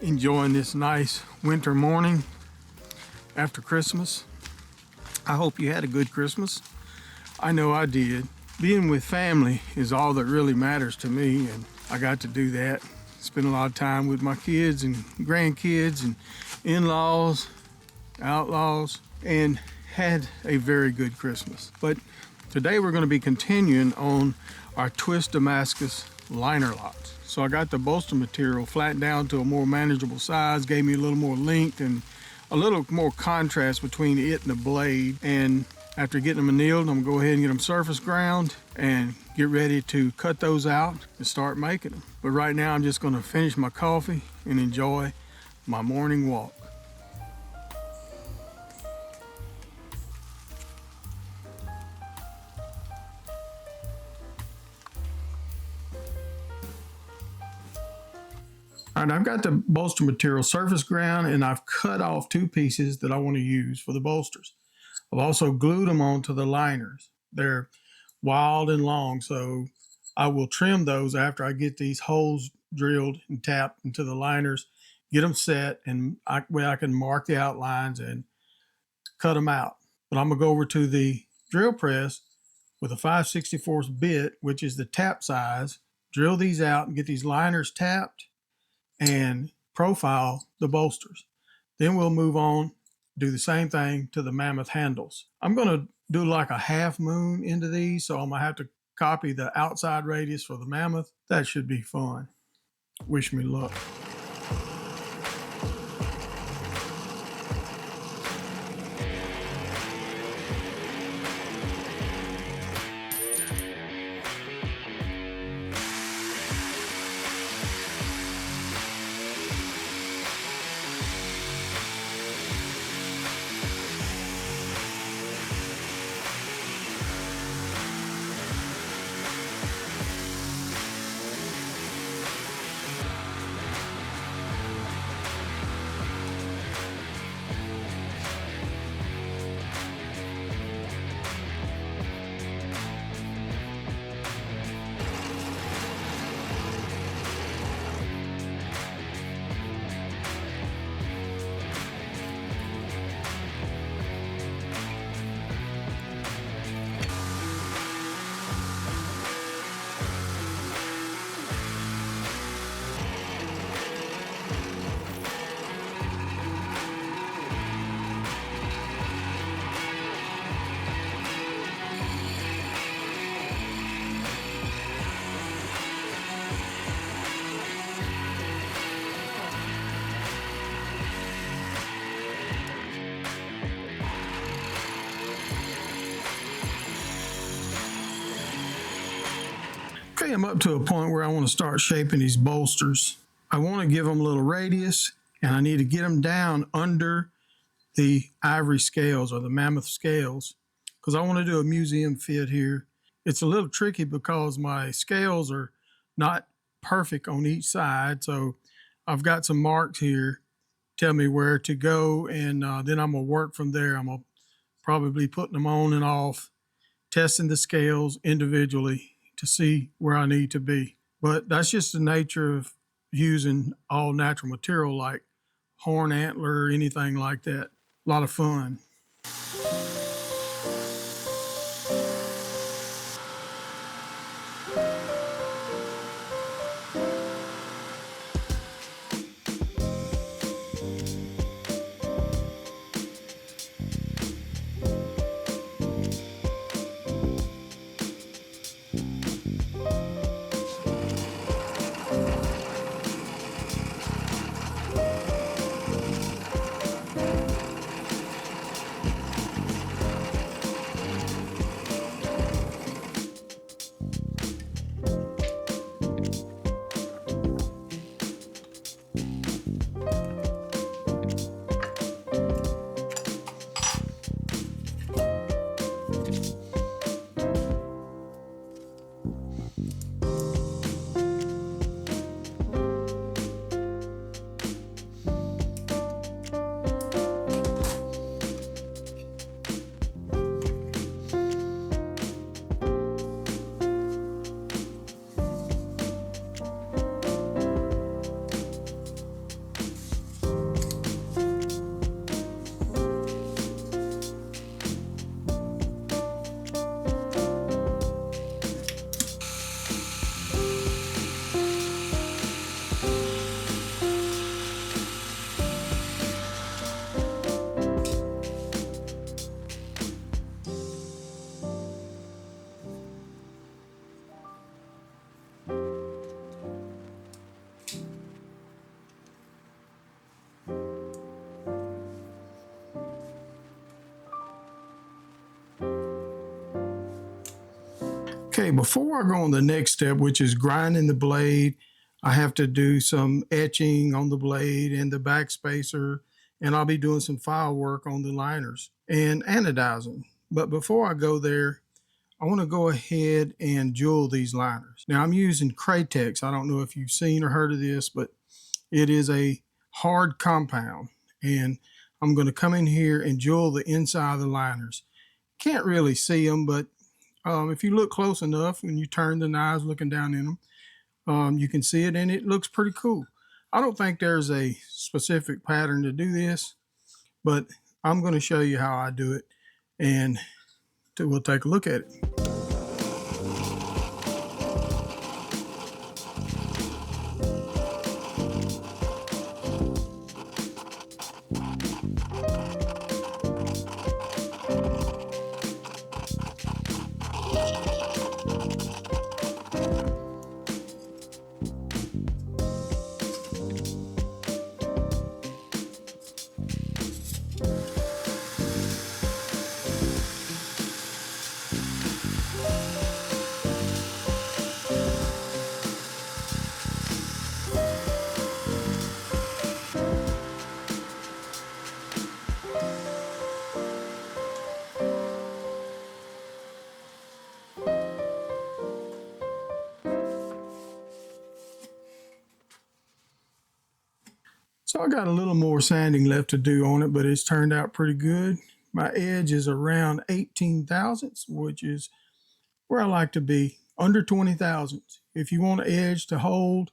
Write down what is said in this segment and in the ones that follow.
enjoying this nice winter morning after Christmas. I hope you had a good Christmas. I know I did. Being with family is all that really matters to me, and I got to do that. Spend a lot of time with my kids and grandkids and in-laws, outlaws, and had a very good Christmas. But today we're going to be continuing on our twist Damascus liner locks. So I got the bolster material flattened down to a more manageable size, gave me a little more length and a little more contrast between it and the blade. And after getting them annealed, I'm gonna go ahead and get them surface ground and get ready to cut those out and start making them. But right now I'm just gonna finish my coffee and enjoy my morning walk. All right, I've got the bolster material surface ground and I've cut off two pieces that I want to use for the bolsters. I've also glued them onto the liners. They're wild and long, so I will trim those after I get these holes drilled and tapped into the liners, get them set, and I can mark the outlines and cut them out. But I'm gonna go over to the drill press with a 5/64 bit, which is the tap size, drill these out and get these liners tapped and profile the bolsters. Then we'll move on, do the same thing to the mammoth handles. I'm gonna do like a half moon into these, so I'm gonna have to copy the outside radius for the mammoth. That should be fun. Wish me luck. Okay, I'm up to a point where I want to start shaping these bolsters. I want to give them a little radius, and I need to get them down under the ivory scales or the mammoth scales because I want to do a museum fit here. It's a little tricky because my scales are not perfect on each side, so I've got some marks here tell me where to go, and then I'm going to work from there. I'm going to probably putting them on and off, testing the scales individually to see where I need to be. But that's just the nature of using all natural material like horn antler or anything like that. A lot of fun. Okay, before I go on the next step, which is grinding the blade, I have to do some etching on the blade and the backspacer, and I'll be doing some file work on the liners and anodizing. But before I go there, I want to go ahead and jewel these liners. Now I'm using Kratex. I don't know if you've seen or heard of this, but it is a hard compound, and I'm going to come in here and jewel the inside of the liners. Can't really see them, but if you look close enough, when you turn the knives looking down in them, you can see it, and it looks pretty cool. I don't think there's a specific pattern to do this, but I'm going to show you how I do it, and we'll take a look at it. So I got a little more sanding left to do on it, but it's turned out pretty good. My edge is around 18 thousandths, which is where I like to be, under 20 thousandths. If you want an edge to hold,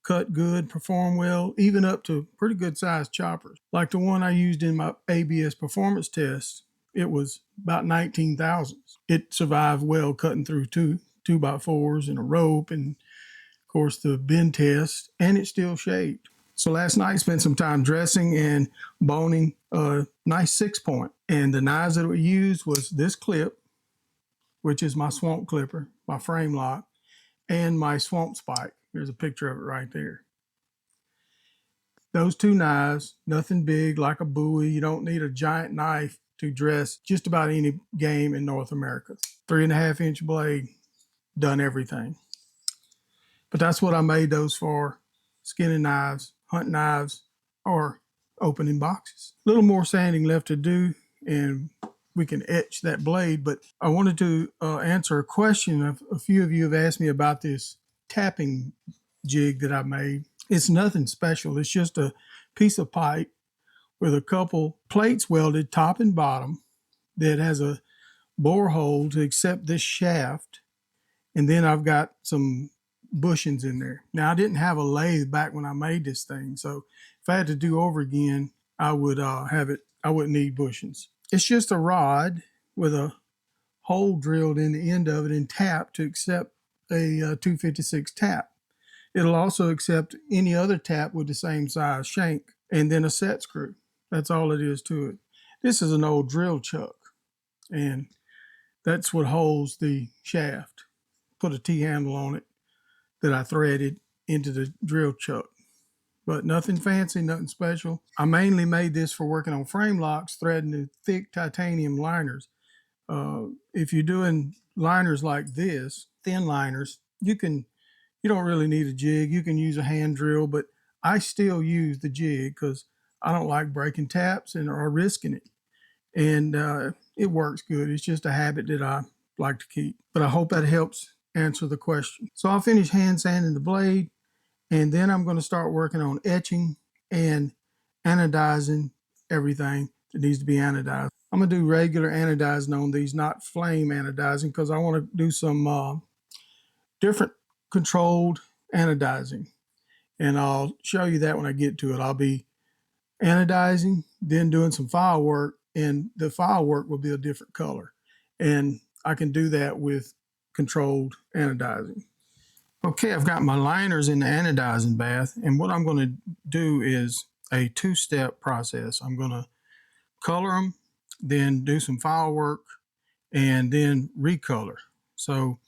cut good, perform well, even up to pretty good sized choppers. Like the one I used in my ABS performance test, it was about 19 thousandths. It survived well cutting through two 2x4s and a rope, and of course the bend test, and it still shaped. So last night, spent some time dressing and boning a nice 6-point. And the knives that we used was this clip, which is my swamp clipper, my frame lock, and my swamp spike. There's a picture of it right there. Those two knives, nothing big like a Bowie. You don't need a giant knife to dress just about any game in North America. 3.5-inch blade, done everything. But that's what I made those for: skinning knives, hunt knives, or opening boxes. A little more sanding left to do, and we can etch that blade. But I wanted to answer a question. A few of you have asked me about this tapping jig that I made. It's nothing special. It's just a piece of pipe with a couple plates welded top and bottom that has a bore hole to accept this shaft. And then I've got some bushings in there. Now, I didn't have a lathe back when I made this thing, so if I had to do over again, I would I wouldn't need bushings. It's just a rod with a hole drilled in the end of it and tapped to accept a 256 tap. It'll also accept any other tap with the same size shank, and then a set screw. That's all it is to it. This is an old drill chuck, and that's what holds the shaft. Put a T-handle on it that I threaded into the drill chuck. But nothing fancy, nothing special. I mainly made this for working on frame locks, threading the thick titanium liners. If you're doing liners like this, thin liners, you don't really need a jig. You can use a hand drill, but I still use the jig because I don't like breaking taps or risking it. And it works good. It's just a habit that I like to keep. But I hope that helps answer the question. So I'll finish hand sanding the blade, and then I'm going to start working on etching and anodizing everything that needs to be anodized. I'm going to do regular anodizing on these, not flame anodizing, because I want to do some different controlled anodizing, and I'll show you that when I get to it. I'll be anodizing, then doing some file work, and the file work will be a different color, and I can do that with controlled anodizing. Okay, I've got my liners in the anodizing bath, and what I'm going to do is a 2-step process. I'm going to color them, then do some file work, and then recolor. So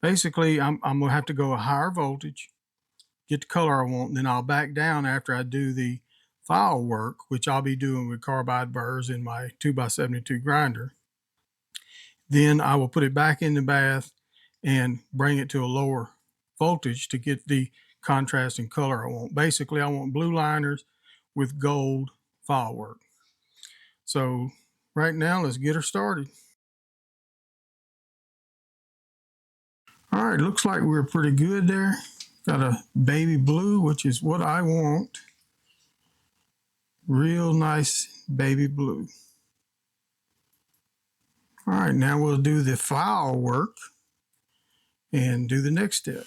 basically, I'm going to have to go a higher voltage, get the color I want, and then I'll back down after I do the file work, which I'll be doing with carbide burrs in my 2x72 grinder. Then I will put it back in the bath and bring it to a lower voltage to get the contrast and color I want. Basically, I want blue liners with gold file work. So right now, let's get her started. All right, looks like we're pretty good there. Got a baby blue, which is what I want. Real nice baby blue. All right, now we'll do the file work and do the next step.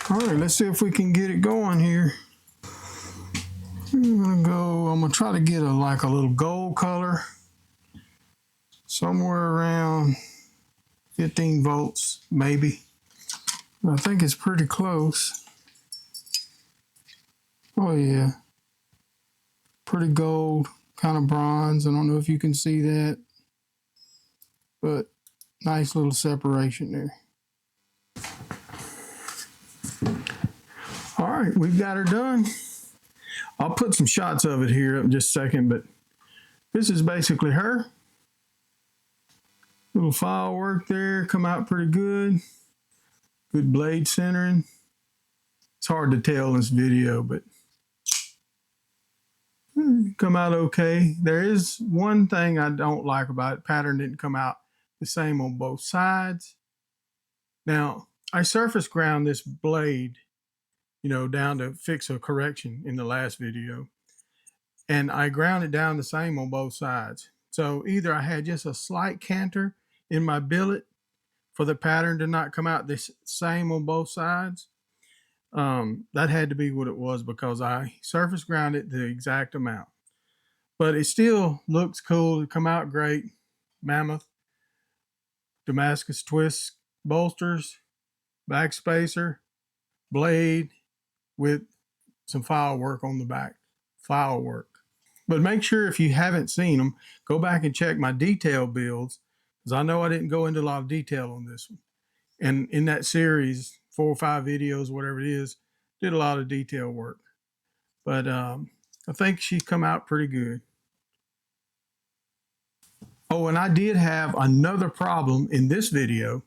All right, let's see if we can get it going here. I'm gonna try to get like a little gold color, somewhere around 15 volts, maybe. I think it's pretty close. Oh yeah, pretty gold, kind of bronze. I don't know if you can see that, but nice little separation there. All right, we've got her done. I'll put some shots of it here in just a second, but this is basically her. Little file work there, come out pretty good. Good blade centering. It's hard to tell in this video, but come out okay. There is one thing I don't like about it. Pattern didn't come out the same on both sides. Now, I surface ground this blade, down to fix a correction in the last video. And I ground it down the same on both sides. So either I had just a slight canter in my billet for the pattern to not come out the same on both sides. That had to be what it was, because I surface ground it the exact amount. But it still looks cool. It come out great. Mammoth, Damascus twist bolsters, back spacer, blade, with some file work on the back. File work. But make sure, if you haven't seen them, go back and check my detail builds, because I know I didn't go into a lot of detail on this one. And in that series, 4 or 5 videos, whatever it is, did a lot of detail work. But I think she's come out pretty good. Oh, and I did have another problem in this video,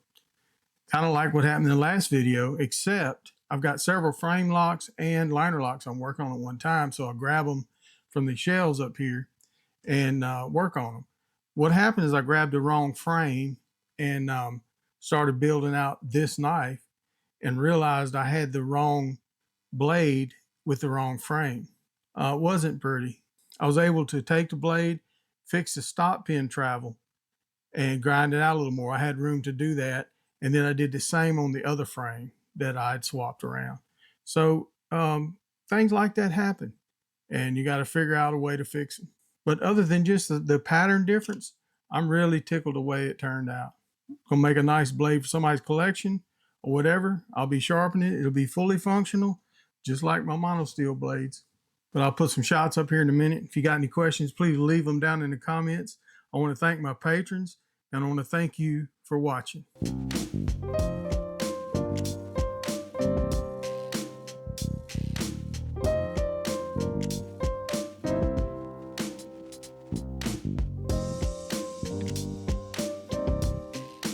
kind of like what happened in the last video, except I've got several frame locks and liner locks I'm working on at one time, so I'll grab them from the shelves up here and work on them. What happened is I grabbed the wrong frame and started building out this knife and realized I had the wrong blade with the wrong frame. It wasn't pretty. I was able to take the blade, fix the stop pin travel, and grind it out a little more. I had room to do that, and then I did the same on the other frame that I'd swapped around. So things like that happen, and you got to figure out a way to fix it. But other than just the pattern difference, I'm really tickled the way it turned out. Gonna make a nice blade for somebody's collection or whatever. I'll be sharpening it. It'll be fully functional, just like my monosteel blades. But I'll put some shots up here in a minute. If you got any questions, please leave them down in the comments. I want to thank my patrons, and I want to thank you for watching.